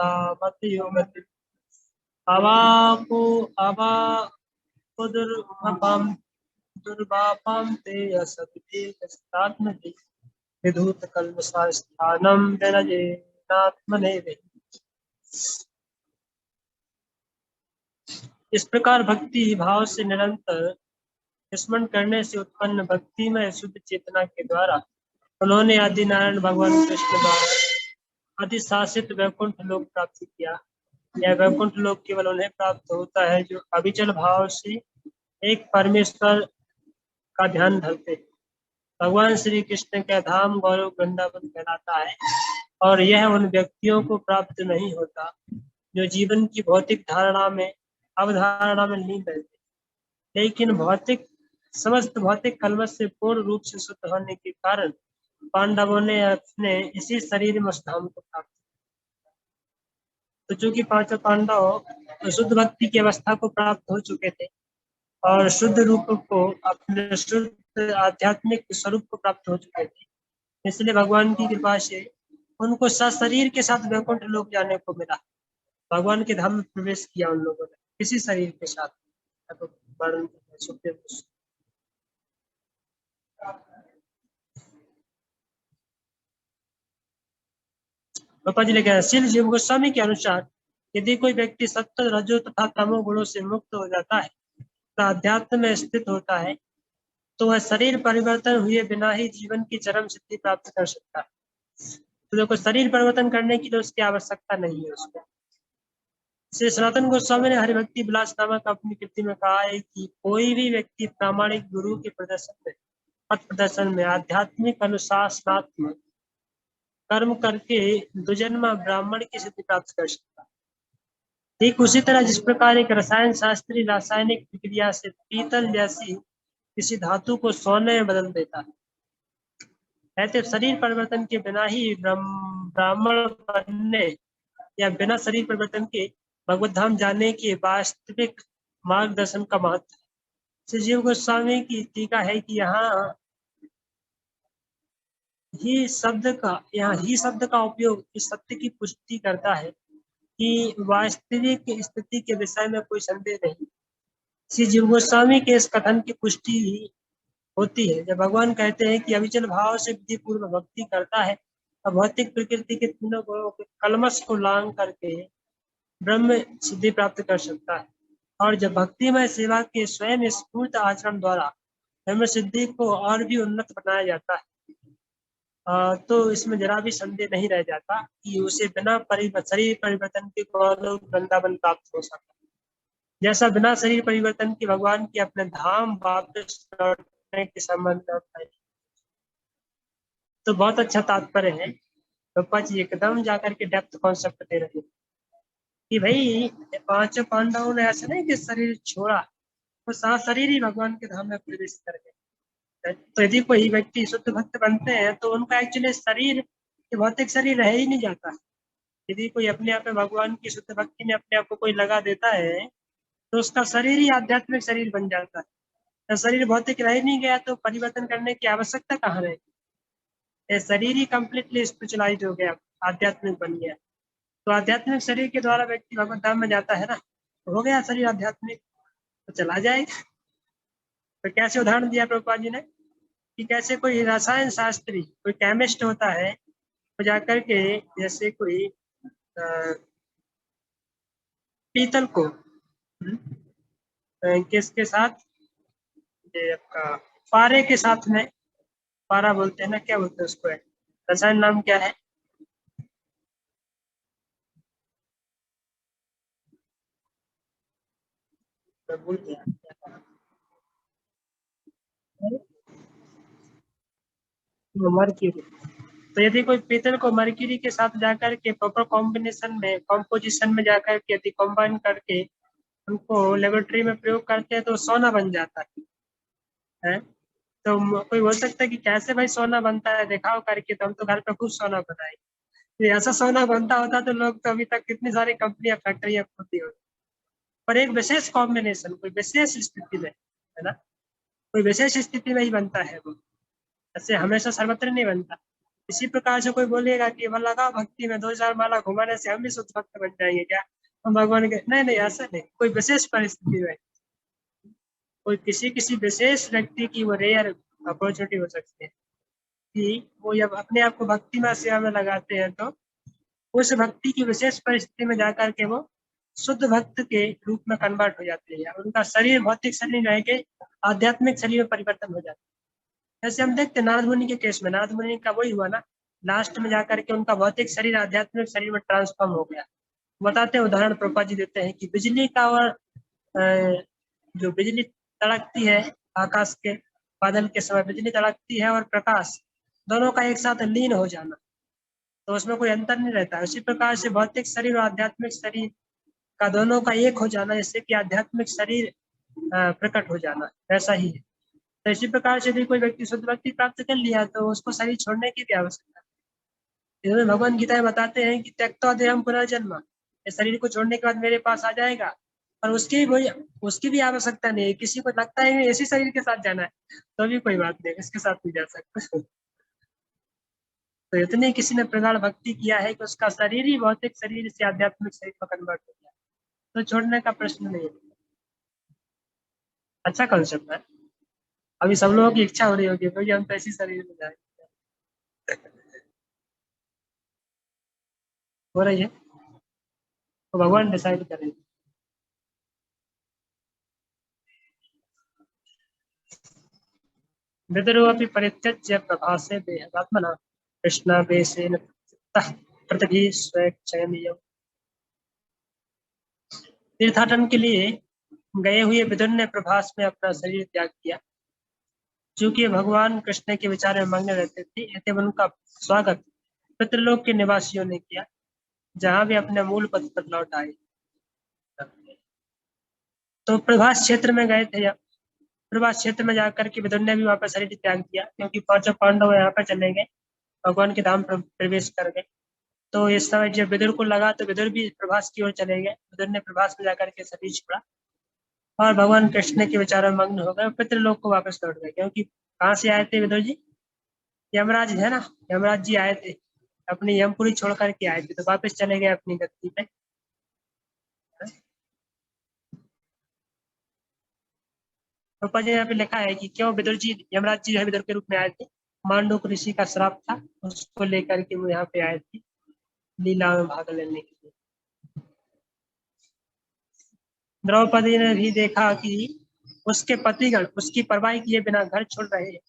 मत अवापो अवापुदुर्भपम दुर्वापम ते असत्ये विधूत कल्मषास्थानम विरजेनात्मने वे। इस प्रकार भक्ति भाव से निरंतर स्मरण करने से उत्पन्न भक्ति में शुद्ध चेतना के द्वारा उन्होंने आदि नारायण भगवान कृष्ण द्वारा अधिशासित वैकुंठ लोक प्राप्त किया। यह वैकुंठ लोक केवल उन्हें प्राप्त होता है जो अविचल भाव से एक परमेश्वर का ध्यान धरते। भगवान श्री कृष्ण का धाम गौरव वृंदावन कहलाता है और यह उन व्यक्तियों को प्राप्त नहीं होता जो जीवन की भौतिक धारणा में अवधारणा में लीन रहते, लेकिन समस्त भौतिक कलमश से पूर्ण रूप से शुद्ध होने के कारण पांडवों ने अपने इसी शरीर में उस धाम को प्राप्त किया। तो चूंकि पांचों पांडव शुद्ध भक्ति की अवस्था को प्राप्त हो चुके थे और शुद्ध रूप को अपने शुद्ध आध्यात्मिक स्वरूप को प्राप्त हो चुके थे, इसलिए भगवान की कृपा से उनको सशरीर के साथ वैकुंठ लोक जाने को मिला। भगवान के धाम में प्रवेश किया उन लोगों ने किसी शरीर के साथ। पापा जी लिखे श्री जीव गोस्वामी के अनुसार यदि कोई व्यक्ति सत्व रजो तथा तमो गुणों से मुक्त हो जाता है तथा अध्यात्म में स्थित होता है तो वह शरीर परिवर्तन हुए बिना ही जीवन की चरम सिद्धि प्राप्त कर सकता है। तो देखो शरीर परिवर्तन करने की तो उसकी आवश्यकता नहीं है उसको। श्री सनातन गोस्वामी ने हरिभक्ति विलास नामक अपनी कृति में कहा है कि कोई भी व्यक्ति प्रामाणिक गुरु के पथ प्रदर्शन में आध्यात्मिक अनुशासनात्मक कर्म करके दुजन्मा ब्राह्मण की सिद्धि प्राप्त कर सकता है। ठीक उसी तरह जिस प्रकार एक रसायन शास्त्री रासायनिक प्रक्रिया से पीतल जैसी किसी धातु को सोने में बदल देता है, ऐसे शरीर परिवर्तन के बिना ही ब्राह्मण बनने या बिना शरीर परिवर्तन के भगवत धाम जाने के वास्तविक मार्गदर्शन का महत्व। श्री जीव गोस्वामी की टीका है कि यहाँ ही शब्द का उपयोग इस सत्य की पुष्टि करता है कि वास्तविक स्थिति के विषय में कोई संदेह नहीं। श्री जीव गोस्वामी के इस कथन की पुष्टि होती है जब भगवान कहते हैं कि अविचल भाव से विधि पूर्व भक्ति करता है और भौतिक प्रकृति के तीनों गुणों के कलमश को लांग करके ब्रह्म सिद्धि प्राप्त कर सकता है। और जब भक्तिमय सेवा के स्वयं स्फूर्त आचरण द्वारा ब्रह्म सिद्धि को और भी उन्नत बनाया जाता है तो इसमें जरा भी संदेह नहीं रह जाता कि उसे बिना शरीर परिवर्तन के गौरव वृंदावन प्राप्त हो सकता है, जैसा बिना शरीर परिवर्तन के भगवान के अपने धाम वापस लौटने के संबंध में। तो बहुत अच्छा तात्पर्य है। पप्पा जी एकदम जाकर के डेप्थ कॉन्सेप्ट दे रहे हैं कि भाई पांचों पांडवों ने ऐसा नहीं कि शरीर छोड़ा, वो सारा शरीर ही भगवान के धाम में प्रवेश कर गए। तो यदि कोई व्यक्ति शुद्ध भक्त बनते हैं तो उनका एक्चुअली शरीर भौतिक शरीर रह ही नहीं जाता। यदि कोई अपने आप में भगवान की शुद्ध भक्ति में अपने आप को कोई लगा देता है तो उसका शरीर ही आध्यात्मिक शरीर बन जाता है। तो शरीर भौतिक रह नहीं गया तो परिवर्तन करने की आवश्यकता कहाँ रहेगी। शरीर ही कम्प्लीटली स्पिरिचुअलाइज हो गया, आध्यात्मिक बन गया। तो आध्यात्मिक शरीर के द्वारा व्यक्ति भगवत धाम में जाता है ना, तो हो गया शरीर आध्यात्मिक, तो चला जाएगा। तो कैसे उदाहरण दिया प्रभुपाद जी ने कि कैसे कोई रसायन शास्त्री कोई केमिस्ट होता है तो जाकर के जैसे कोई पीतल को किसके साथ, ये आपका पारे के साथ में, पारा बोलते हैं ना, क्या बोलते हैं उसको, रसायन नाम क्या है, भूल गया। मर्क्यूरी। तो यदि कोई पीतल को मर्क्यूरी के साथ जाकर के प्रॉपर कॉम्बिनेशन में कॉम्पोजिशन में जाकर के यदि कॉम्बाइन करके उनको लेबोरेटरी में प्रयोग करते हैं तो सोना बन जाता है। तो कोई बोल सकता है कि कैसे भाई सोना बनता है, दिखाओ करके, तो हम तो घर पे खुद सोना बनाए। तो ऐसा सोना बनता होता तो लोग तो अभी तक कितनी सारी कंपनियां फैक्ट्रियां खोलती होती। पर एक विशेष कॉम्बिनेशन कोई विशेष स्थिति में, है ना, कोई विशेष स्थिति में ही बनता है वो, ऐसे हमेशा सर्वत्र नहीं बनता। इसी प्रकार से कोई बोलेगा कि वह लगा भक्ति में 2 4 माला घुमाने से हम भी शुद्ध भक्त बन जाएंगे क्या, हम भगवान के, नहीं नहीं ऐसा नहीं। कोई विशेष परिस्थिति में, कोई किसी किसी विशेष व्यक्ति की वो रेयर अपॉर्चुनिटी हो सकती है कि वो जब अपने आप को भक्ति में सेवा में लगाते हैं तो उस भक्ति की विशेष परिस्थिति में जाकर के वो शुद्ध भक्त के रूप में कन्वर्ट हो जाते हैं, उनका शरीर भौतिक शरीर रह के आध्यात्मिक शरीर में परिवर्तन हो जाता है। जैसे हम देखते हैं नारद मुनि के केस में, नारद मुनि का वही हुआ ना, लास्ट में जाकर के उनका भौतिक शरीर आध्यात्मिक शरीर में ट्रांसफॉर्म हो गया। बताते हैं, उदाहरण प्रभुपाद जी देते हैं कि बिजली का और जो बिजली तड़कती है आकाश के बादल के समय, बिजली तड़कती है और प्रकाश दोनों का एक साथ लीन हो जाना, तो उसमें कोई अंतर नहीं रहता है। उसी प्रकार से भौतिक शरीर और आध्यात्मिक शरीर का दोनों का एक हो जाना, जिससे कि आध्यात्मिक शरीर प्रकट हो जाना, ऐसा ही है। तो इसी प्रकार से भी कोई व्यक्ति शुद्ध भक्ति प्राप्त कर लिया तो उसको शरीर छोड़ने की भी आवश्यकता है। इसमें भगवान गीता में बताते हैं कि त्यक्त्वा देहं पुनर्जन्म, इस शरीर को छोड़ने के बाद मेरे पास आ जाएगा, और उसकी भी आवश्यकता नहीं है। किसी को लगता है इसी शरीर के साथ जाना है तो भी कोई बात नहीं, इसके साथ भी जा सकता। तो इतने किसी ने प्रगाढ़ भक्ति किया है कि उसका शरीर ही भौतिक शरीर से आध्यात्मिक शरीर में कन्वर्ट हो गया, तो छोड़ने का प्रश्न नहीं है। अच्छा कॉन्सेप्ट है। अभी सब लोगों की इच्छा हो रही होगी क्योंकि हम तो ऐसी शरीर में जाएंगे, हो रही है, तो भगवान डिसाइड करेंगे। विदुरोऽपि परित्यज्य प्रभासे देहात्मना कृष्णावेशेन पृथ्वी स्वेच्छया। तीर्थाटन के लिए गए हुए विदुर ने प्रभास में अपना शरीर त्याग किया। चूंकि भगवान कृष्ण के विचार में मग्न रहते थे, अतः उनका स्वागत पितृलोक के निवासियों ने किया, जहां भी अपने मूल पद पर लौट आए। तो प्रभास क्षेत्र में गए थे, प्रभास क्षेत्र में जाकर के विदुर ने भी वहां पर शरीर त्याग दिया, क्योंकि पांचों पांडव यहाँ पर चले गए, भगवान के धाम प्रवेश कर गए। तो इस समय जब विदुर को लगा तो विदुर भी प्रभास की ओर चले गए। विदुर ने प्रभास में जाकर के शरीर छोड़ा और भगवान कृष्ण के विचारों में मग्न हो गए, पितृलोक को वापस लौट गए। क्योंकि कहाँ से आए थे विदुर जी? यमराज है ना, यमराज जी आए थे, अपनी यमपुरी छोड़ करके आए थे, तो वापस चले गए अपनी गद्दी पे। ऊपर जी यहाँ पे लिखा है कि क्यों विदुर जी, यमराज जी विदुर के रूप में आए थे। मांडूक ऋषि का श्राप था, उसको लेकर के वो यहाँ पे आए थे लीला में भाग लेने के लिए। द्रौपदी ने भी देखा कि उसके पतिगण उसकी परवाह किए बिना घर छोड़ रहे हैं,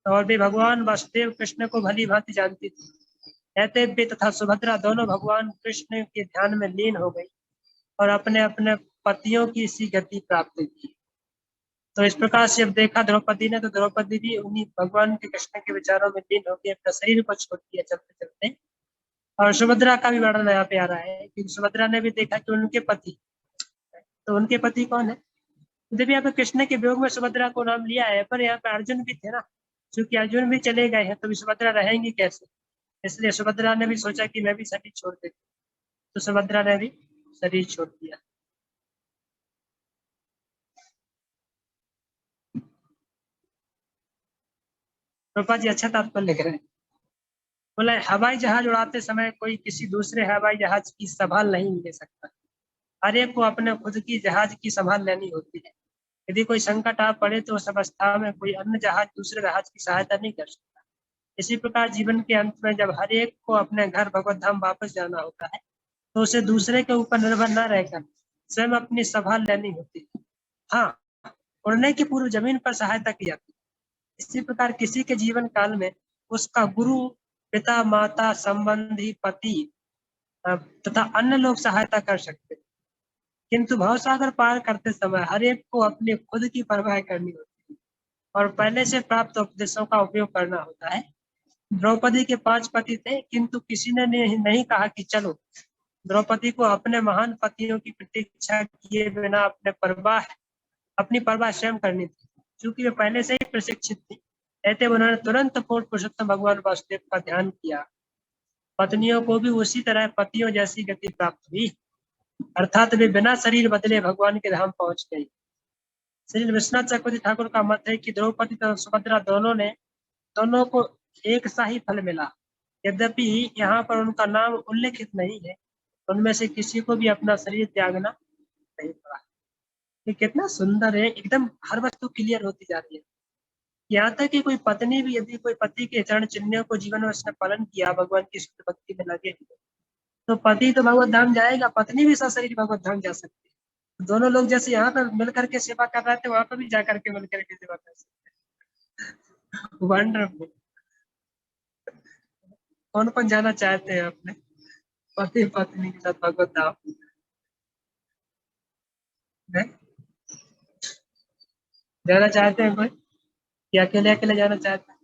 और भी भगवान वासुदेव कृष्ण को भली भांति जानती थी। ऐतेव्य तथा सुभद्रा दोनों भगवान कृष्ण के ध्यान में लीन हो गई और अपने अपने पतियों की सी गति प्राप्त की। तो इस प्रकार से जब देखा द्रौपदी ने, तो द्रौपदी भी उन्हीं भगवान के कृष्ण के विचारों में लीन होकर अपना शरीर को छोड़ दिया चलते चलते। और सुभद्रा का भी वर्णन यहाँ पे आ रहा है कि सुभद्रा ने भी देखा कि उनके पति, तो उनके पति कौन है? जब यहाँ पे कृष्ण के वियोग में सुभद्रा को नाम लिया है, पर यहाँ पे अर्जुन भी थे ना, क्योंकि अर्जुन भी चले गए हैं तो सुभद्रा रहेंगी कैसे? इसलिए सुभद्रा ने भी सोचा कि मैं भी शरीर छोड़ देती, तो सुभद्रा ने भी शरीर छोड़ दिया। रूपा जी अच्छा तात्पर्य लिख रहे हैं। बोला हवाई जहाज उड़ाते समय कोई किसी दूसरे हवाई जहाज की संभाल नहीं ले सकता, हर एक को अपने खुद की जहाज की संभाल लेनी होती है। यदि कोई संकट आ पड़े तो उस अवस्था में कोई अन्य जहाज दूसरे जहाज की सहायता नहीं कर सकता। इसी प्रकार जीवन के अंत में जब हर एक को अपने घर भगवत धाम वापस जाना होता है, तो उसे दूसरे के ऊपर निर्भर न रहकर स्वयं अपनी संभाल लेनी होती है। हाँ, उड़ने की पूर्व जमीन पर सहायता की जाती है। इसी प्रकार किसी के जीवन काल में उसका गुरु, पिता, माता, संबंधी, पति तथा अन्य लोग सहायता कर सकते हैं, किंतु भवसागर पार करते समय हर एक को अपनी खुद की परवाह करनी होती है और पहले से प्राप्त उपदेशों का उपयोग करना होता है। द्रौपदी के 5 पति थे, किंतु किसी ने नहीं कहा कि चलो। द्रौपदी को अपने महान पतियों की प्रतीक्षा किए बिना अपनी परवाह स्वयं करनी थी, क्योंकि वे पहले से ही प्रशिक्षित थी। ऐसे उन्होंने तुरंत पूर्ण पुरुषोत्तम भगवान वासुदेव का ध्यान किया। पत्नियों को भी उसी तरह पतियों जैसी गति प्राप्त हुई, अर्थात वे बिना शरीर बदले भगवान के धाम पहुंच गई। श्री विश्वनाथ चक्रवर्ती ठाकुर का मत है कि द्रौपदी तथा सुभद्रा दोनों को एक सा ही फल मिला। यद्यपि यहाँ पर उनका नाम उल्लेखित नहीं है, उनमें से किसी को भी अपना शरीर त्यागना नहीं पड़ा। ये कितना सुंदर है, एकदम हर वस्तु क्लियर होती जा रही है। यहाँ तक कि कोई पत्नी भी यदि कोई पति के चरण चिन्हों को जीवन में उसने पालन किया, भगवान की शुद्ध भक्ति में लगे, तो पति तो भगवत धाम जाएगा, पत्नी भी सशरीर भगवत धाम जा सकती है। दोनों लोग जैसे यहाँ पर मिल करके सेवा कर रहे थे, वहां पर भी जा करके मिल करके सेवा कर सकते। वंडरफुल। कौन कौन जाना चाहते हैं अपने पति पत्नी के साथ भगवत धाम में? जाना चाहते हैं कोई, या अकेले अकेले जाना चाहते हैं?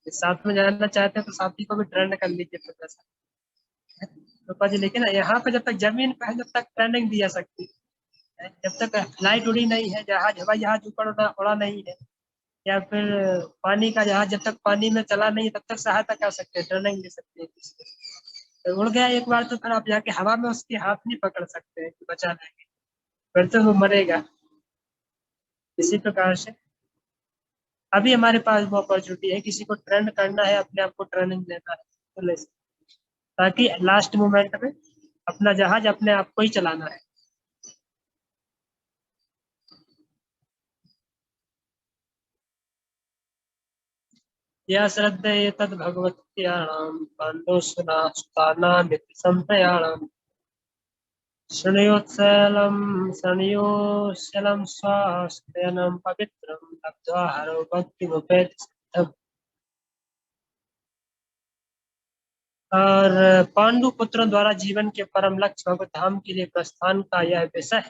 साथ में जाना चाहते हैं तो साथी को भी ट्रेंड कर लीजिए थोड़ा सा। तो जी लेकिन यहाँ पे जब तक जमीन पे है, जब तक ट्रेनिंग दी जा सकती है, जब तक फ्लाइट उड़ी नहीं है, जहाज हवाई जहाज ऊपर उड़ा नहीं है, या फिर पानी का जहाज जब तक पानी में चला नहीं तब तक सहायता कर सकते हैं, ट्रेनिंग दे सकते हैं। तो उड़ गया एक बार तो फिर आप जाके हवा में उसके हाथ नहीं पकड़ सकते हैं कि बचा लेंगे, फिर तो वो मरेगा। इसी प्रकार से अभी हमारे पास वो अपॉर्चुनिटी है, किसी को ट्रेंड करना है, अपने आप को ट्रेनिंग देना है तो ले सकते हैं, ताकि लास्ट मोमेंट में अपना जहाज अपने आप को ही चलाना है। या श्रद्धेय तद भगवत्याणाम पांडुसुना सुताना नित्य संप्रयाणम शृणुयोत्सलम शृणुयोत्सलम स्वास्थ्यनम पवित्रम लब्ध्वा हरो भक्तिमुपेति सिद्धम। और पांडु पुत्रों द्वारा जीवन के परम लक्ष्य भगवत धाम के लिए प्रस्थान का यह विषय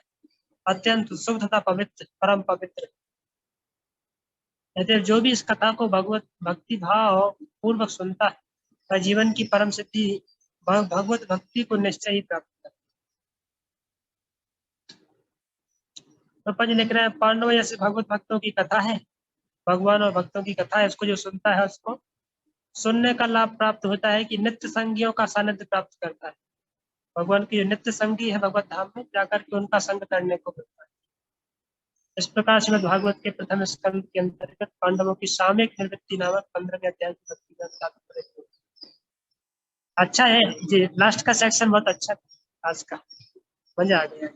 अत्यंत शुभ तथा पवित्र, परम पवित्र। कहते जो भी इस कथा को भगवत भक्ति भाव पूर्वक सुनता है, वह जीवन की परम सिद्धि भगवत भक्ति को निश्चय ही प्राप्त करता है। तो लिख रहे हैं, पांडव जैसे भगवत भक्तों की कथा है, भगवान और भक्तों की कथा है, उसको जो सुनता है उसको सुनने का लाभ प्राप्त होता है कि नित्य संगियों का सानिध्य प्राप्त करता है। भगवान की जो नित्य संगी है भगवत धाम में जाकर के उनका संग करने को मिलता है। इस प्रकार श्रीमद् भागवत के प्रथम स्कंद के अंतर्गत पांडवों की सामयिक निवृत्ति नामक 15वें अध्याय की भक्ति का तात्पर्य। अच्छा है जी, लास्ट का सेक्शन बहुत अच्छा था आज का, मजा आ गया।